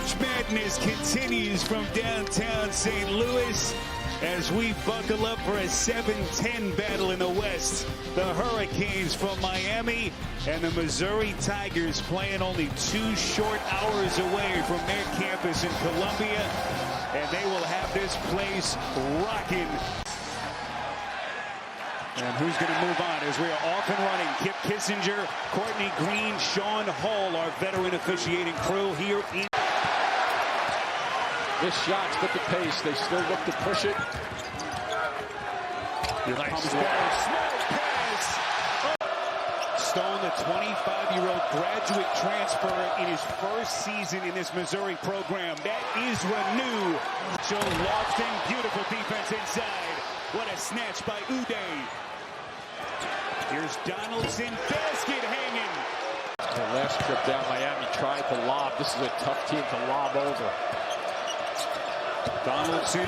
March Madness continues from downtown St. Louis as we buckle up for a 7-10 battle in the West. The Hurricanes from Miami and the Missouri Tigers playing only 2 short hours away from their campus in Columbia, and they will have this place rocking. And who's going to move on as we are off and running? Kip Kissinger, Courtney Green, Sean Hall, our veteran officiating crew here in. This shot's at the pace. They still look to push it. Nice pass. Stone, the 25-year-old graduate transfer in his first season in this Missouri program. That is Renew. Joe Lofton, beautiful defense inside. What a snatch by Uday. Here's Donaldson, basket hanging. The last trip down, Miami tried to lob. This is a tough team to lob over. Donaldson,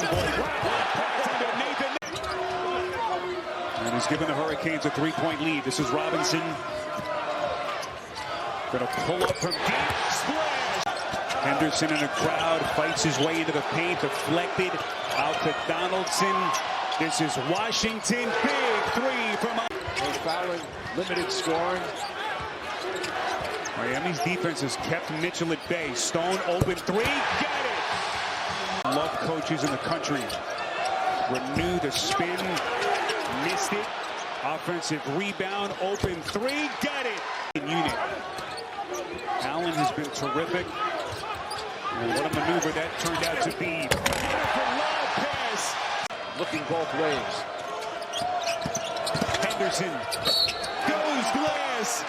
and he's given the Hurricanes a 3-point lead. This is Robinson. Going to pull up from deep. Splash! Henderson in a crowd, fights his way into the paint, deflected out to Donaldson. This is Washington. Big 3 from. No fouling, limited scoring. Miami's defense has kept Mitchell at bay. Stone open 3. Got it. Love coaches in the country. Renew the spin. Missed it. Offensive rebound. Open 3. Got it. Unit. Allen has been terrific. And what a maneuver that turned out to be. Lob pass. Looking both ways. Henderson goes glass.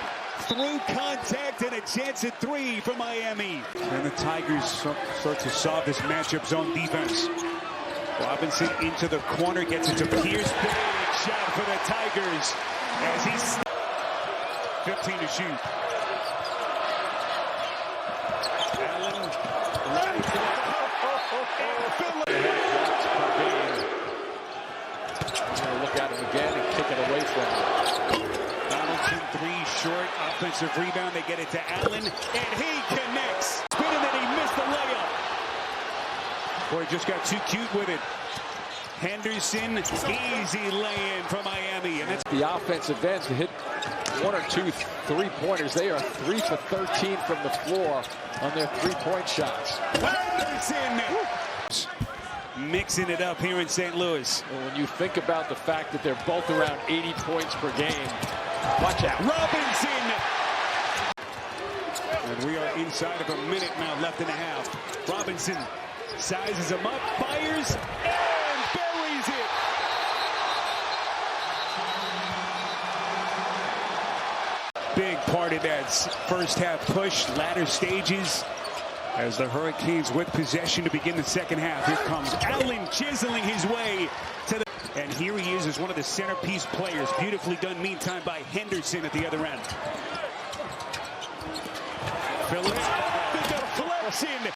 Through contact and a chance at 3 for Miami. And the Tigers start to solve this matchup zone defense. Robinson into the corner, gets it to Pierce. Big shot for the Tigers as he's 15 to shoot. Allen. He's going to look at him again and kick it away from him. Donaldson 3 short, offensive rebound. They get it to Allen, and he connects. Spin, and then he missed the layup. Boy, just got too cute with it. Henderson, easy lay-in from Miami. And that's the offensive ends to hit 1 or 2 3-pointers. They are 3 for 13 from the floor on their 3-point shots. Henderson mixing it up here in St. Louis. And when you think about the fact that they're both around 80 points per game, watch out. Robinson. And we are inside of a minute now left in the half. Robinson sizes him up, fires, and buries it. Big part of that first half push, latter stages, as the Hurricanes with possession to begin the second half. Here comes Allen chiseling his way to the... And here he is as one of the centerpiece players. Beautifully done meantime by Henderson at the other end. Phillips, the deflection.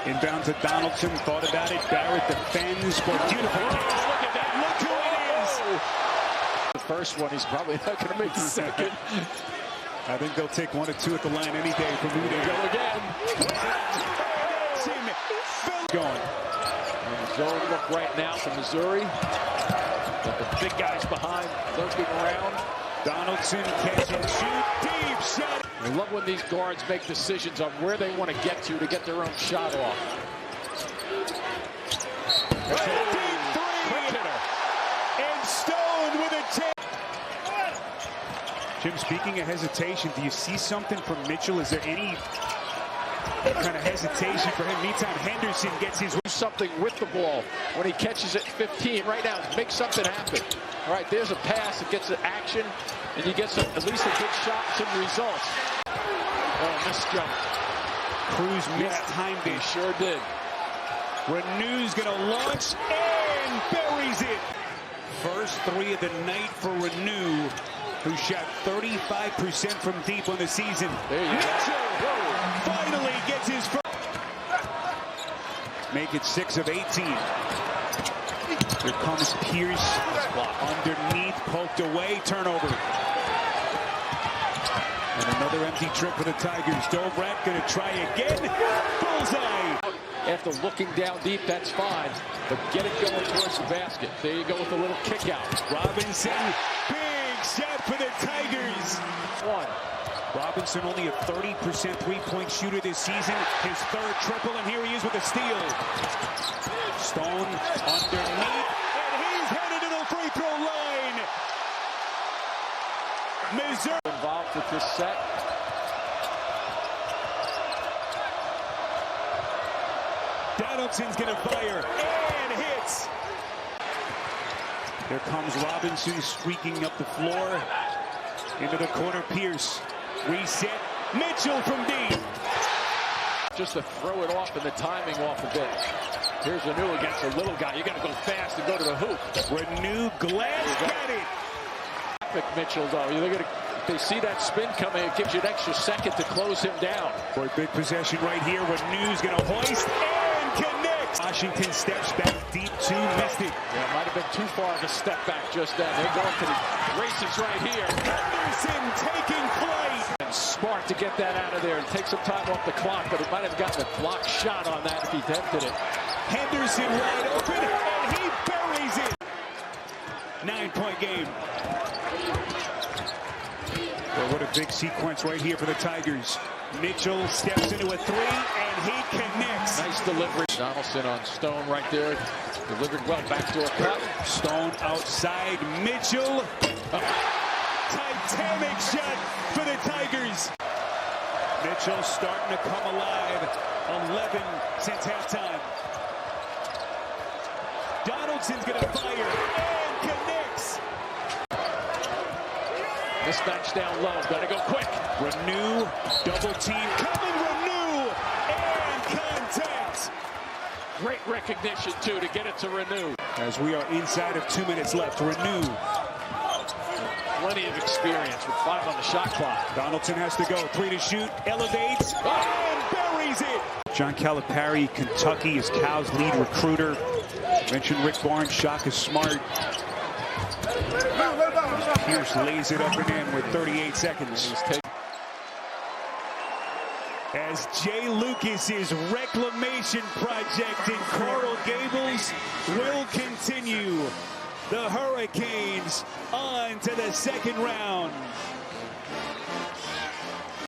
Inbound to Donaldson, thought about it. Barrett defends, but beautiful pass. Look at that, look who it is. The first one, he's probably not going to make the second. I think they'll take 1 or 2 at the line any day from who they go again. Going. Zone look right now for Missouri. Got the big guys behind, lurking around. Donaldson catch and shoot, deep shot. I love when these guards make decisions on where they want to get their own shot off. Deep 3, and Stone with a chance. Jim, speaking of hesitation, do you see something from Mitchell? Is there any kind of hesitation for him? Meantime, Henderson gets his... Something with the ball when he catches it 15. Right now, make something happen. All right, there's a pass that gets the action, and you get at least a good shot, some results. Oh, missed jump. Cruz mistimed it. Sure did. Renew's going to launch and buries it. First 3 of the night for Renew, who shot 35% from deep on the season. There you go. Finally gets his first. Make it 6 of 18. Here comes Pierce. Underneath, poked away, turnover. And another empty trip for the Tigers. Dobrat going to try again. Bullseye. After looking down deep, that's fine. But get it going towards the basket. There you go with a little kick out. Robinson, big shot for the Tigers. One. Robinson only a 30% three-point shooter this season. His third triple, and here he is with a steal. Stone underneath, and he's headed to the free throw line. Missouri Involved with this set. Donaldson's going to fire and hits. Here comes Robinson streaking up the floor. Into the corner, Pierce. Reset. Mitchell from deep. Just to throw it off and the timing off a bit. Here's Renew against the little guy. You got to go fast and go to the hoop. Renew glass got it. Mitchell, though, if they see that spin coming, it gives you an extra second to close him down. For a big possession right here. Renew's going to hoist and connects. Washington steps back deep two, missed it. Yeah, it might have been too far of a step back just then. They're going to the races right here. Henderson taking flight. And smart to get that out of there and take some time off the clock, but he might have gotten a block shot on that if he tempted it. Henderson wide open, and he buries it. 9-point game. Well, what a big sequence right here for the Tigers. Mitchell steps into a three, and he connects. Nice delivery. Donaldson on Stone right there. Delivered well, backdoor cut. Stone outside. Mitchell. Titanic shot for the Tigers. Mitchell starting to come alive. 11 since halftime. Donaldson's going to fire and connects. Mismatch down low. Got to go quick. Renew, double team coming. Renew and contact. Great recognition, too, to get it to Renew. As we are inside of 2 minutes left, Renew. Plenty of experience with 5 on the shot clock. Donaldson has to go. 3 to shoot. Elevates and buries it. John Calipari, Kentucky, is Cal's lead recruiter. Mentioned Rick Barnes, Shaka Smart. Pierce lays it up and in with 38 seconds. As Jay Lucas's reclamation project in Coral Gables will continue. The Hurricanes on to the second round.